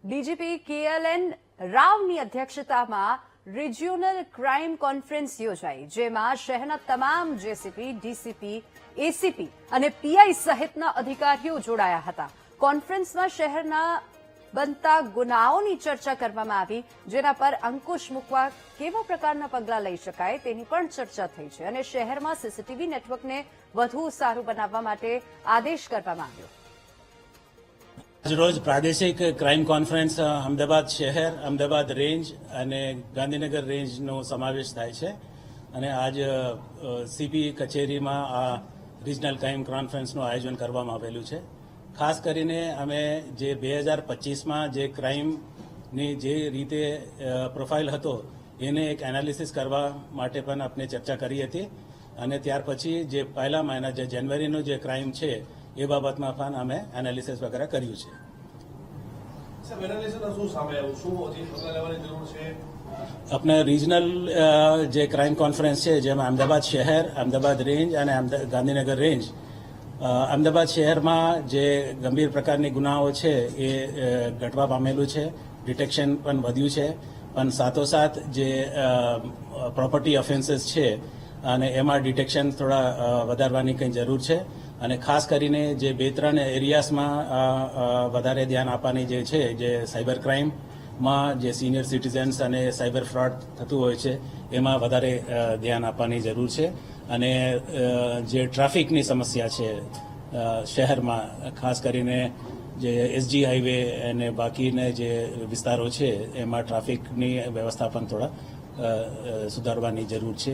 DGP KLN રાવની અધ્યક્ષતામાં regional crime conference યોજાઈ, જેમાં શહેરના તમામ જેસીપી, ડીસીપી, એસીપી અને પીઆઈ સહિતના અધિકારીઓ જોડાયા હતા. કોન્ફરન્સમાં શહેરના બનતા ગુનાઓની ચર્ચા કરવામાં આવી, જેના પર અંકુશ મૂકવા કેવા પ્રકારના પગલાં લઈ શકાય તેની પણ ચર્ચા થઈ છે અને શહેરમાં સીસીટીવી નેટવર્કને વધુ સારું બનાવવા માટે આદેશ કરવામાં આવ્યો. આજરોજ પ્રાદેશિક ક્રાઇમ કોન્ફરન્સ અમદાવાદ શહેર, અમદાવાદ રેન્જ અને ગાંધીનગર રેન્જનો સમાવેશ થાય છે અને આજ સીપી કચેરીમાં આ રિજનલ ક્રાઇમ કોન્ફરન્સનું આયોજન કરવામાં આવેલું છે. ખાસ કરીને અમે જે 2025માં જે ક્રાઇમની જે રીતે પ્રોફાઇલ હતો એને એક એનાલિસિસ કરવા માટે પણ આપણે ચર્ચા કરી હતી અને ત્યાર પછી જે પહેલા મહિના જે જાન્યુઆરીનો જે ક્રાઇમ છે એ બાબતમાં પણ અમે એનાલિસિસ વગેરે કર્યું છે. આપણે રિજનલ જે ક્રાઇમ કોન્ફરન્સ છે જેમાં અમદાવાદ શહેર, અમદાવાદ રેન્જ અને ગાંધીનગર રેન્જ, અમદાવાદ શહેરમાં જે ગંભીર પ્રકારની ગુનાઓ છે એ ઘટવા પામેલું છે, ડિટેક્શન પણ વધ્યું છે, પણ સાથોસાથ જે પ્રોપર્ટી ઓફેન્સીસ છે અને એમાં ડિટેક્શન થોડા વધારવાની કંઈ જરૂર છે અને ખાસ કરીને જે 2-3 એરિયાસમાં વધારે ધ્યાન આપવાની જે છે, જે સાયબર ક્રાઇમમાં જે સિનિયર સિટીઝન્સ અને સાયબર ફ્રોડ થતું હોય છે એમાં વધારે ધ્યાન આપવાની જરૂર છે અને જે ટ્રાફિકની સમસ્યા છે શહેરમાં, ખાસ કરીને જે એસજી હાઈવે અને બાકીના જે વિસ્તારો છે એમાં ટ્રાફિકની વ્યવસ્થા પણ થોડા સુધારવાની જરૂર છે.